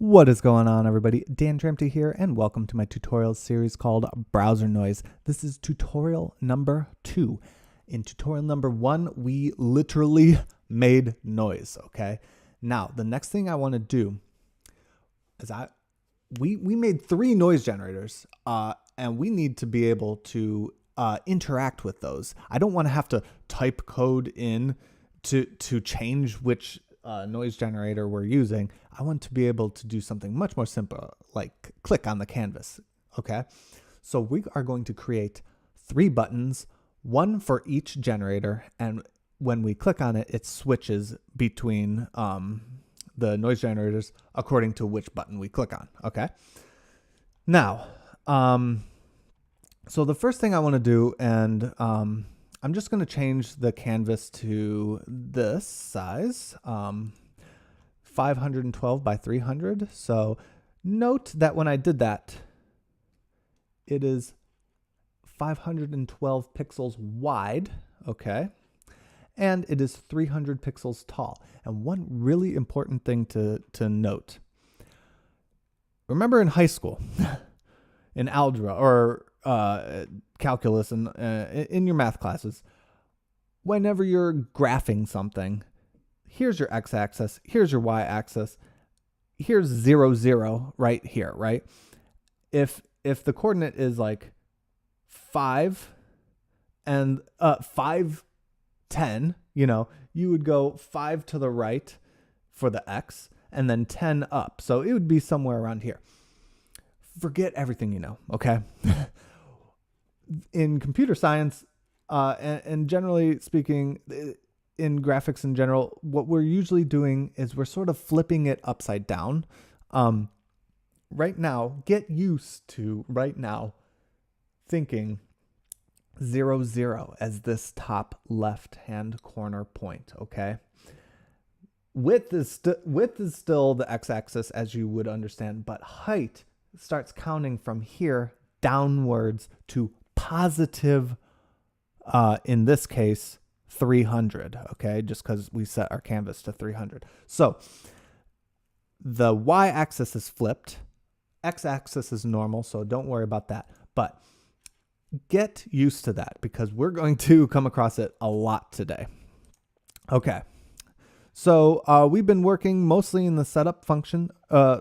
What is going on, everybody? Dan Tramte here, and welcome to my tutorial series called Browser Noise. This is tutorial number 2. In tutorial number 1, we literally made noise, okay? Now, the next thing I want to do is we made 3 noise generators, and we need to be able to interact with those. I don't want to have to type code in to change which noise generator we're using. I want to be able to do something much more simple, like click on the canvas. Okay, so we are going to create 3 buttons, one for each generator, and when we click on it, it switches between the noise generators according to which button we click on. Okay, now so the first thing I want to do, and I'm just going to change the canvas to this size, 512 by 300. So note that when I did that, it is 512 pixels wide, okay? And it is 300 pixels tall. And one really important thing to note, remember in high school, in algebra or calculus and in your math classes, whenever you're graphing something, here's your x-axis, here's your y-axis, here's 0, 0 right here, right? If the coordinate is like 5 and 5, 10, you would go 5 to the right for the x and then 10 up. So it would be somewhere around here. Forget everything you know, okay? In computer science, and generally speaking, in graphics in general, what we're usually doing is we're sort of flipping it upside down. Right now, get used to thinking 0, 0 as this top left-hand corner point, okay? Width is still the x-axis, as you would understand, but height starts counting from here downwards to positive, in this case, 300, okay, just because we set our canvas to 300. So the y-axis is flipped, x-axis is normal, so don't worry about that, but get used to that because we're going to come across it a lot today. Okay, so we've been working mostly in the setup function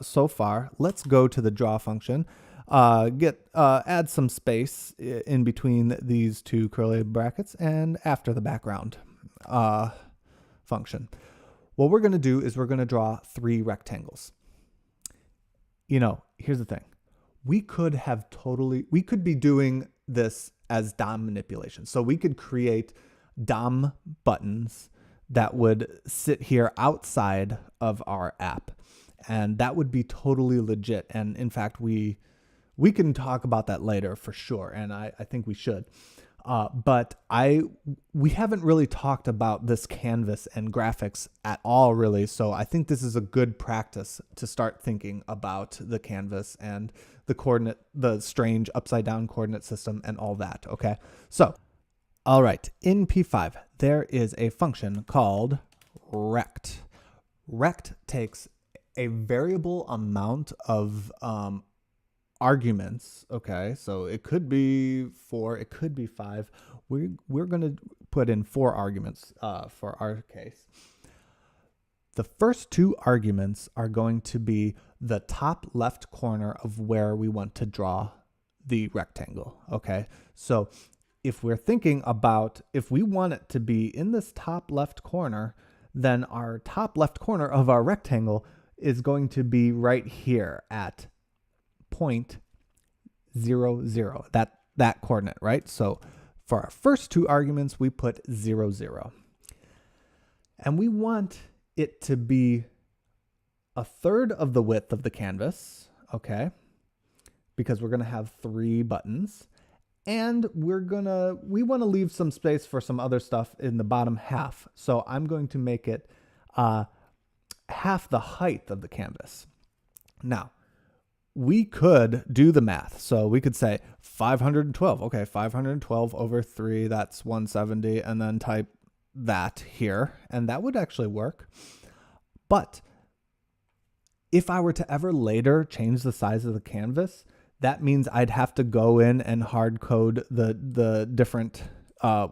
so far. Let's go to the draw function. Add some space in between these 2 curly brackets and after the background function. What we're going to do is we're going to draw 3 rectangles. Here's the thing. We could be doing this as DOM manipulation. So we could create DOM buttons that would sit here outside of our app. And that would be totally legit. And in fact, we can talk about that later for sure, and I think we should. But we haven't really talked about this canvas and graphics at all, really. So I think this is a good practice to start thinking about the canvas and the strange upside down coordinate system and all that. Okay. So, all right, in P5 there is a function called rect. Rect takes a variable amount of arguments, okay, so it could be 4, it could be 5. We're going to put in 4 arguments for our case. The first 2 arguments are going to be the top left corner of where we want to draw the rectangle, okay? So if we're thinking about if we want it to be in this top left corner, then our top left corner of our rectangle is going to be right here at 0, 0, that coordinate, right? So for our first 2 arguments, we put 0, 0. And we want it to be a third of the width of the canvas, okay? Because we're going to have 3 buttons. And we want to leave some space for some other stuff in the bottom half. So I'm going to make it half the height of the canvas. Now, we could do the math. So we could say 512. Okay, 512 over 3, that's 170, and then type that here, and that would actually work. But If I were to ever later change the size of the canvas, that means I'd have to go in and hard code the different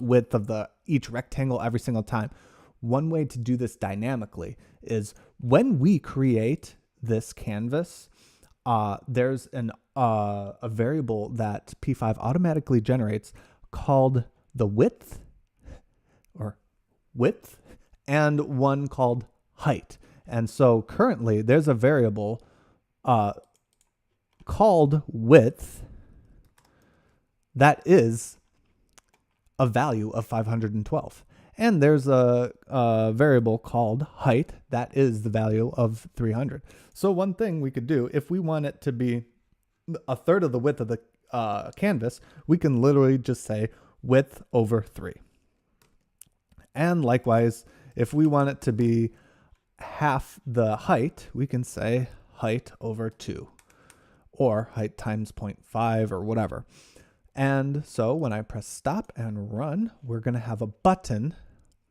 width of each rectangle every single time. One way to do this dynamically is when we create this canvas, there's a variable that P5 automatically generates called the width, and one called height. And so currently there's a variable called width that is a value of 512. And there's a variable called height that is the value of 300. So one thing we could do, if we want it to be a third of the width of the canvas, we can literally just say width over 3. And likewise, if we want it to be half the height, we can say height over 2, or height times 0.5 or whatever. And so when I press stop and run, we're going to have a button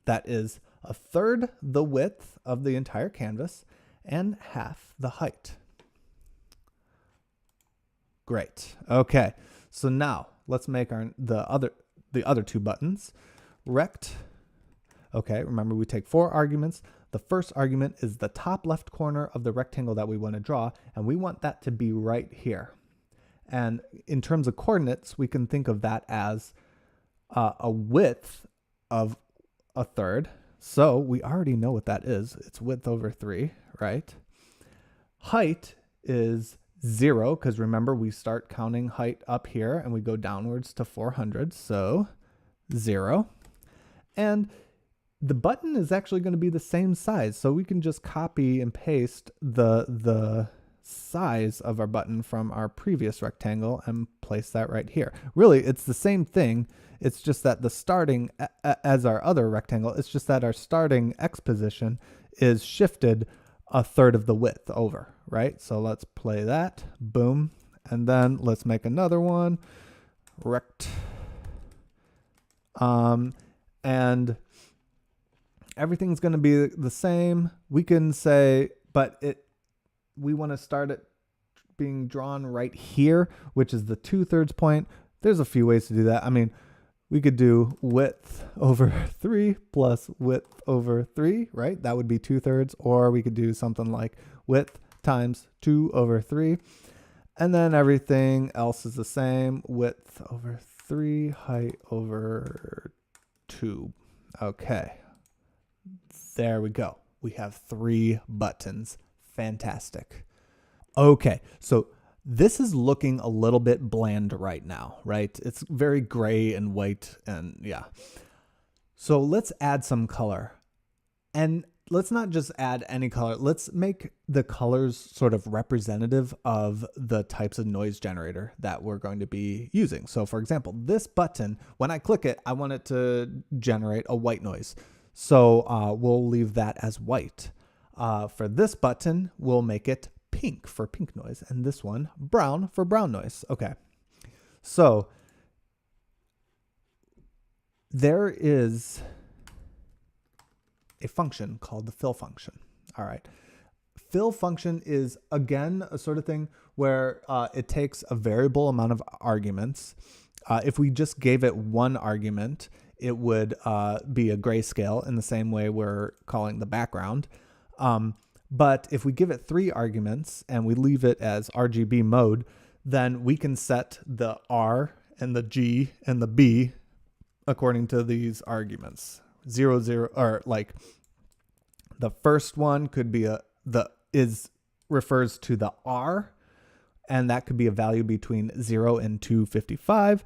that is a third the width of the entire canvas and half the height. Great. Okay. So now let's make the other two buttons. Rect. Okay. Remember, we take 4 arguments. The first argument is the top left corner of the rectangle that we want to draw, and we want that to be right here. And in terms of coordinates, we can think of that as a width of a third. So we already know what that is. It's width over 3, right? Height is 0, because remember, we start counting height up here and we go downwards to 400. So 0. And the button is actually going to be the same size. So we can just copy and paste the size of our button from our previous rectangle and place that right here. Really, it's the same thing. It's just that the starting, as our other rectangle, it's just that our starting X position is shifted a third of the width over, right? So let's play that. Boom. And then let's make another one. Rect. And everything's going to be the same. We can say, but we want to start it being drawn right here, which is the 2/3 point. There's a few ways to do that. I mean, we could do width over 3 plus width over 3, right? That would be 2/3. Or we could do something like width times 2 over 3. And then everything else is the same. Width over 3, height over 2. Okay. There we go. We have 3 buttons. Fantastic. Okay, so this is looking a little bit bland right now, right? It's very gray and white, and yeah. So let's add some color. And let's not just add any color. Let's make the colors sort of representative of the types of noise generator that we're going to be using. So for example, this button, when I click it, I want it to generate a white noise. So we'll leave that as white. For this button, we'll make it pink for pink noise, and this one brown for brown noise. Okay. So there is a function called the fill function. All right. Fill function is, again, a sort of thing where it takes a variable amount of arguments. If we just gave it one argument, it would be a grayscale in the same way we're calling the background. But if we give it 3 arguments and we leave it as RGB mode, then we can set the R and the G and the B according to these arguments. 0, 0, or like the first one could be refers to the R, and that could be a value between 0 and 255.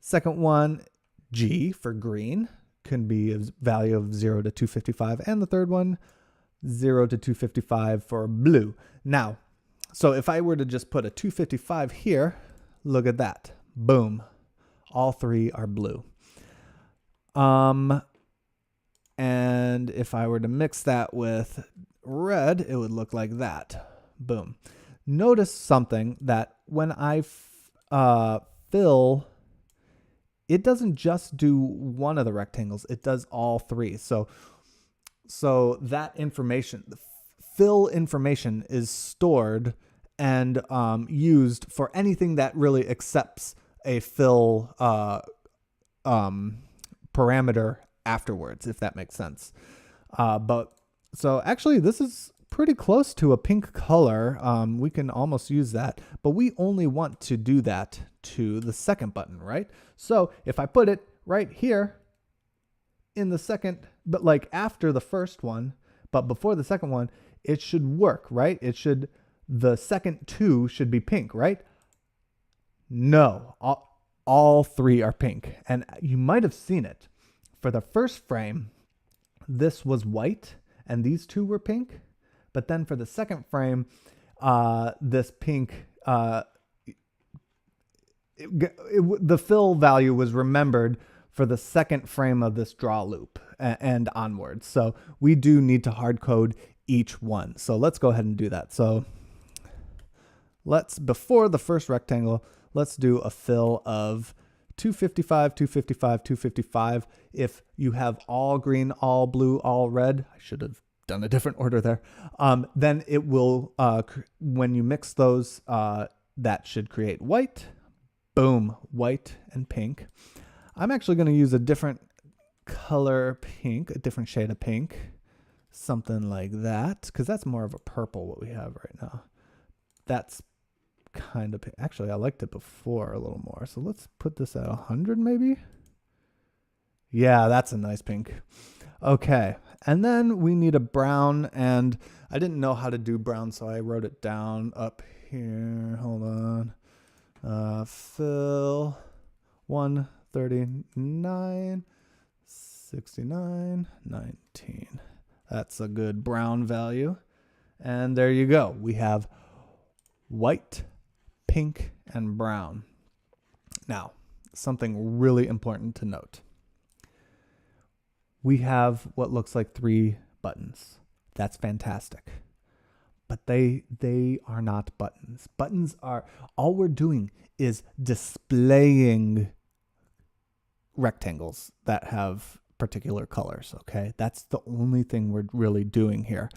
Second one, G for green, can be a value of 0 to 255, and the third one, 0 to 255 for blue. Now, so if I were to just put a 255 here, look at that. Boom. All 3 are blue. And if I were to mix that with red, it would look like that. Boom. Notice something, that when I fill, it doesn't just do one of the rectangles, it does all 3. So that information, fill information is stored and used for anything that really accepts a fill parameter afterwards, if that makes sense. But so actually this is pretty close to a pink color. We can almost use that, but we only want to do that to the second button, right? So if I put it right here in the second, but like after the first one, but before the second one, it should work, right? The second two should be pink, right? No, all three are pink. And you might have seen it. For the first frame, this was white and these two were pink. But then for the second frame, this pink, the fill value was remembered for the second frame of this draw loop and onwards. So we do need to hard code each one. So let's go ahead and do that. So before the first rectangle, let's do a fill of 255, 255, 255. If you have all green, all blue, all red, I should have done a different order there. Then it will, when you mix those, that should create white. Boom, white and pink. I'm actually going to use a different color pink, a different shade of pink, something like that, because that's more of a purple what we have right now. That's kind of, actually I liked it before a little more. So let's put this at 100 maybe. Yeah, that's a nice pink. Okay, and then we need a brown, and I didn't know how to do brown, so I wrote it down up here. Hold on. Fill 139, 69, 19. That's a good brown value. And there you go. We have white, pink, and brown. Now, something really important to note. We have what looks like 3 buttons. That's fantastic. But they are not buttons. Buttons are, all we're doing is displaying rectangles that have particular colors, okay? That's the only thing we're really doing here.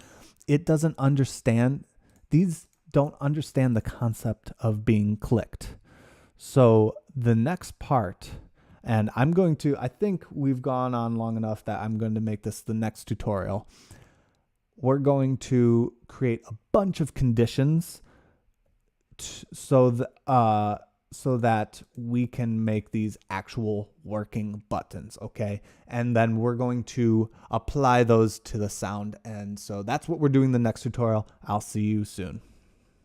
It doesn't understand, these don't understand the concept of being clicked. So the next part, and I'm going to, I think we've gone on long enough that I'm going to make this the next tutorial. We're going to create a bunch of conditions so that we can make these actual working buttons, okay? And then we're going to apply those to the sound. And so that's what we're doing in the next tutorial. I'll see you soon.